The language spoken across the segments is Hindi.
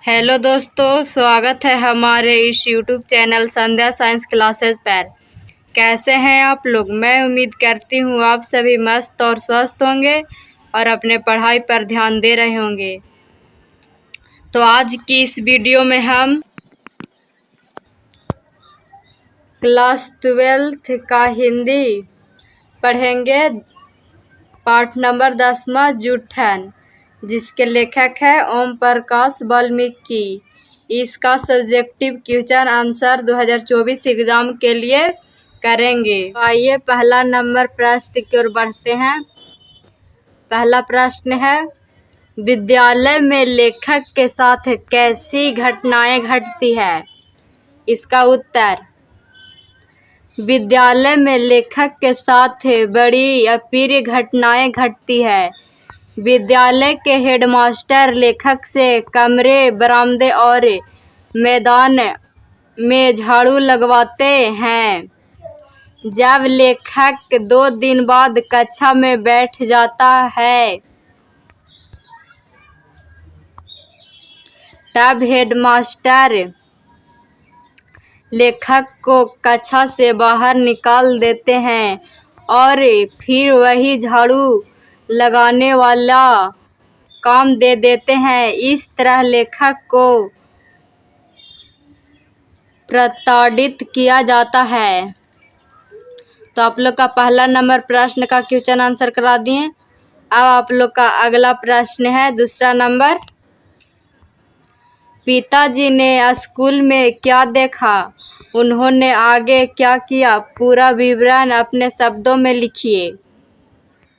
हेलो दोस्तों, स्वागत है हमारे इस यूट्यूब चैनल संध्या साइंस क्लासेस पर। कैसे हैं आप लोग। मैं उम्मीद करती हूँ आप सभी मस्त और स्वस्थ होंगे और अपने पढ़ाई पर ध्यान दे रहे होंगे। तो आज की इस वीडियो में हम क्लास 12th का हिंदी पढ़ेंगे। पाठ नंबर 10वां जूठन, जिसके लेखक है ओम प्रकाश वाल्मीकि। इसका सब्जेक्टिव क्वेश्चन आंसर 2024 एग्जाम के लिए करेंगे। तो आइए पहला नंबर प्रश्न की ओर बढ़ते हैं। पहला प्रश्न है, विद्यालय में लेखक के साथ कैसी घटनाएं घटती है। इसका उत्तर, विद्यालय में लेखक के साथ बड़ी अप्रिय घटनाएं घटती है। विद्यालय के हेडमास्टर लेखक से कमरे, बरामदे और मैदान में झाड़ू लगवाते हैं। जब लेखक 2 दिन बाद कक्षा में बैठ जाता है, तब हेडमास्टर लेखक को कक्षा से बाहर निकाल देते हैं और फिर वही झाड़ू लगाने वाला काम दे देते हैं। इस तरह लेखक को प्रताड़ित किया जाता है। तो आप लोग का पहला नंबर प्रश्न का क्वेश्चन आंसर करा दिए। अब आप लोग का अगला प्रश्न है दूसरा नंबर, पिताजी ने स्कूल में क्या देखा, उन्होंने आगे क्या किया, पूरा विवरण अपने शब्दों में लिखिए।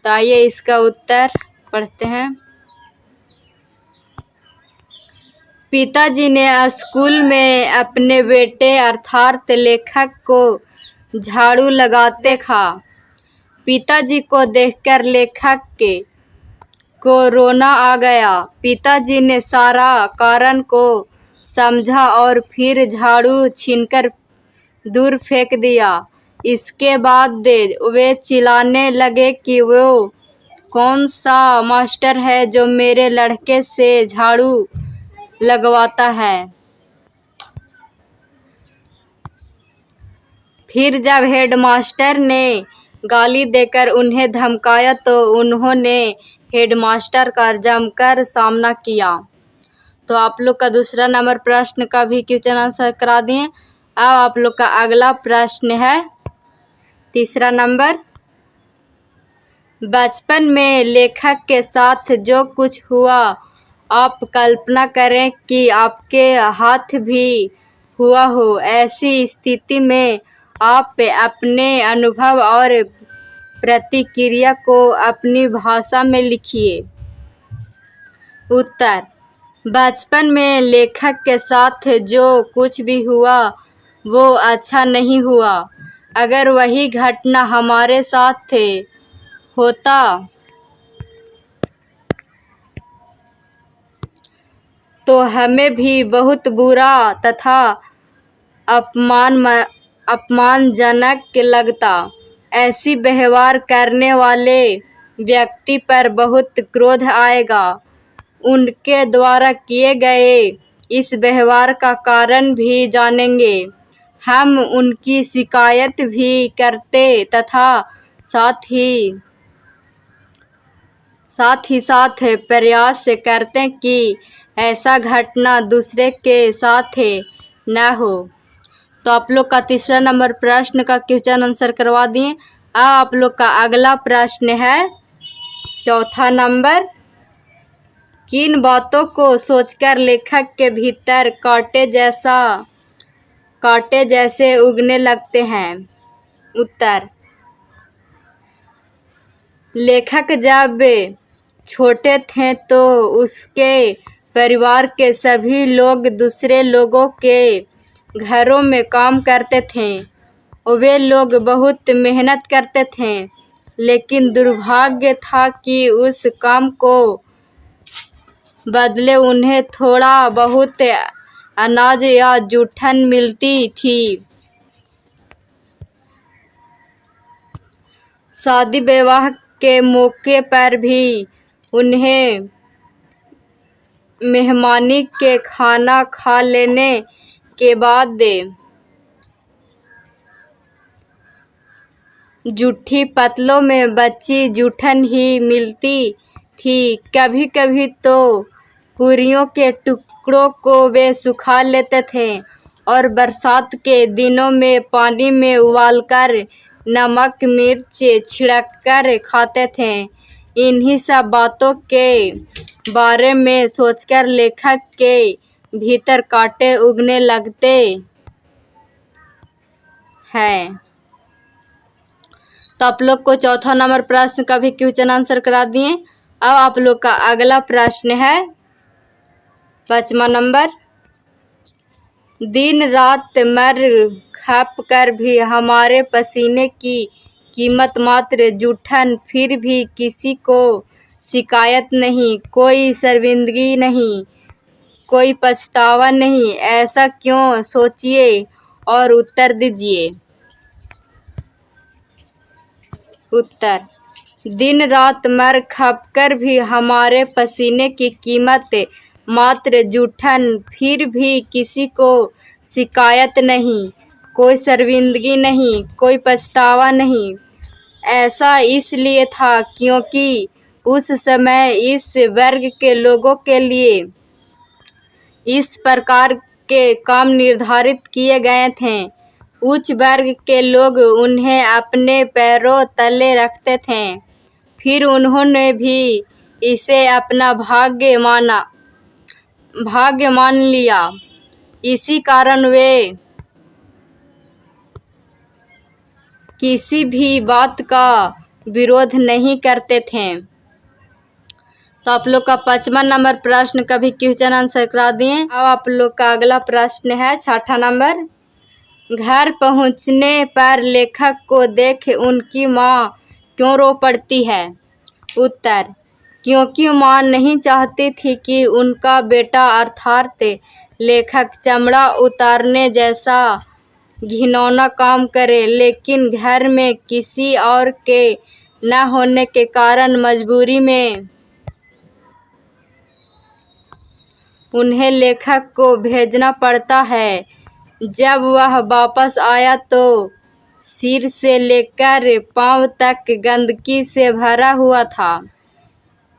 तो आइए इसका उत्तर पढ़ते हैं। पिताजी ने स्कूल में अपने बेटे अर्थात लेखक को झाड़ू लगाते देखा। पिताजी को देखकर लेखक को रोना आ गया। पिताजी ने सारा कारण को समझा और फिर झाड़ू छीनकर दूर फेंक दिया। इसके बाद वे चिल्लाने लगे कि वो कौन सा मास्टर है जो मेरे लड़के से झाड़ू लगवाता है। फिर जब हेडमास्टर ने गाली देकर उन्हें धमकाया तो उन्होंने हेडमास्टर का जमकर सामना किया। तो आप लोग का दूसरा नंबर प्रश्न का भी क्वेश्चन आंसर करा दिए। अब आप लोग का अगला प्रश्न है तीसरा नंबर, बचपन में लेखक के साथ जो कुछ हुआ, आप कल्पना करें कि आपके हाथ भी हुआ हो। ऐसी स्थिति में आप अपने अनुभव और प्रतिक्रिया को अपनी भाषा में लिखिए। उत्तर, बचपन में लेखक के साथ जो कुछ भी हुआ वो अच्छा नहीं हुआ। अगर वही घटना हमारे साथ होता तो हमें भी बहुत बुरा तथा अपमानजनक लगता। ऐसी व्यवहार करने वाले व्यक्ति पर बहुत क्रोध आएगा। उनके द्वारा किए गए इस व्यवहार का कारण भी जानेंगे। हम उनकी शिकायत भी करते तथा साथ ही प्रयास करते कि ऐसा घटना दूसरे के साथ न हो। तो आप लोग का तीसरा नंबर प्रश्न का क्वेश्चन आंसर करवा दिए। अब आप लोग का अगला प्रश्न है चौथा नंबर, किन बातों को सोचकर लेखक के भीतर कांटे जैसे उगने लगते हैं। उत्तर, लेखक जब छोटे थे तो उसके परिवार के सभी लोग दूसरे लोगों के घरों में काम करते थे। वे लोग बहुत मेहनत करते थे, लेकिन दुर्भाग्य था कि उस काम को बदले उन्हें थोड़ा बहुत अनाज या जूठन मिलती थी। शादी विवाह के मौके पर भी उन्हें मेहमानी के खाना खा लेने के बाद दे। जूठी पतलों में बची जूठन ही मिलती थी। कभी कभी तो पूरियों के टुकड़ों को वे सुखा लेते थे और बरसात के दिनों में पानी में उबालकर नमक मिर्च छिड़ककर खाते थे। इन्हीं सब बातों के बारे में सोचकर लेखक के भीतर कांटे उगने लगते हैं। तो आप लोग को चौथा नंबर प्रश्न का भी क्वेश्चन आंसर करा दिए। अब आप लोग का अगला प्रश्न है 5वां नंबर। दिन रात मर खप कर भी हमारे पसीने की कीमत मात्र जूठन, फिर भी किसी को शिकायत नहीं, कोई शर्मिंदगी नहीं, कोई पछतावा नहीं। ऐसा क्यों? सोचिए और उत्तर दीजिए। उत्तर: दिन रात मर खप कर भी हमारे पसीने की कीमत मात्र जूठन, फिर भी किसी को शिकायत नहीं, कोई शर्मिंदगी नहीं, कोई पछतावा नहीं। ऐसा इसलिए था क्योंकि उस समय इस वर्ग के लोगों के लिए इस प्रकार के काम निर्धारित किए गए थे। उच्च वर्ग के लोग उन्हें अपने पैरों तले रखते थे, फिर उन्होंने भी इसे अपना भाग्य मान लिया। इसी कारण वे किसी भी बात का विरोध नहीं करते थे। तो आप लोग का 5वां नंबर प्रश्न का भी क्वेश्चन आंसर करा दिए। अब आप लोग का अगला प्रश्न है 6ठा नंबर। घर पहुंचने पर लेखक को देख उनकी माँ क्यों रो पड़ती है? उत्तर: क्योंकि माँ नहीं चाहती थी कि उनका बेटा अर्थात लेखक चमड़ा उतारने जैसा घिनौना काम करे, लेकिन घर में किसी और के न होने के कारण मजबूरी में उन्हें लेखक को भेजना पड़ता है। जब वह वापस आया तो सिर से लेकर पांव तक गंदगी से भरा हुआ था।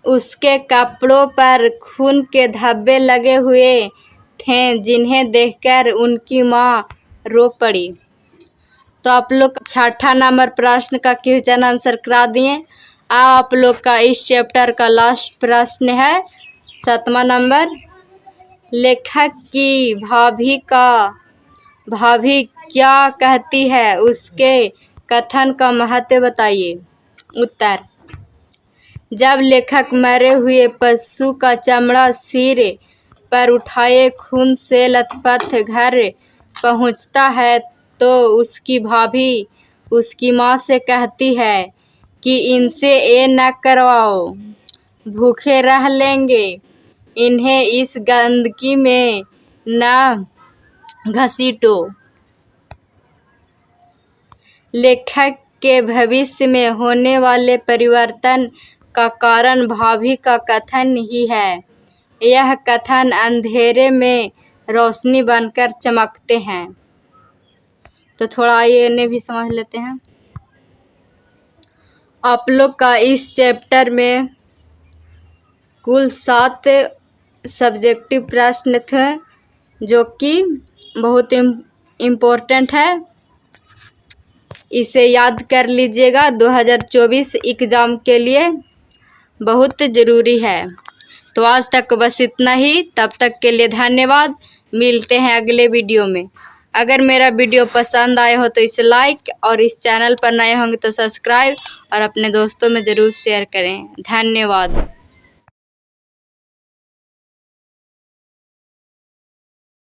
उसके कपड़ों पर खून के धब्बे लगे हुए थे, जिन्हें देखकर उनकी माँ रो पड़ी। तो आप लोग 6ठा नंबर प्रश्न का क्वेश्चन आंसर करा दिए। आप लोग का इस चैप्टर का लास्ट प्रश्न है 7वां नंबर। लेखक की भाभी क्या कहती है, उसके कथन का महत्व बताइए। उत्तर: जब लेखक मरे हुए पशु का चमड़ा सिर पर उठाए खून से लथपथ घर पहुंचता है तो उसकी भाभी उसकी माँ से कहती है कि इनसे ये न करवाओ, भूखे रह लेंगे, इन्हें इस गंदगी में न घसीटो। लेखक के भविष्य में होने वाले परिवर्तन का कारण भाभी का कथन ही है। यह कथन अंधेरे में रोशनी बनकर चमकते हैं। तो थोड़ा ये इन्हें भी समझ लेते हैं। आप लोग का इस चैप्टर में कुल 7 सब्जेक्टिव प्रश्न थे, जो कि बहुत इम्पोर्टेंट है। इसे याद कर लीजिएगा, 2024 एग्ज़ाम के लिए बहुत ज़रूरी है। तो आज तक बस इतना ही। तब तक के लिए धन्यवाद। मिलते हैं अगले वीडियो में। अगर मेरा वीडियो पसंद आए हो तो इसे लाइक, और इस चैनल पर नए होंगे तो सब्सक्राइब, और अपने दोस्तों में ज़रूर शेयर करें। धन्यवाद।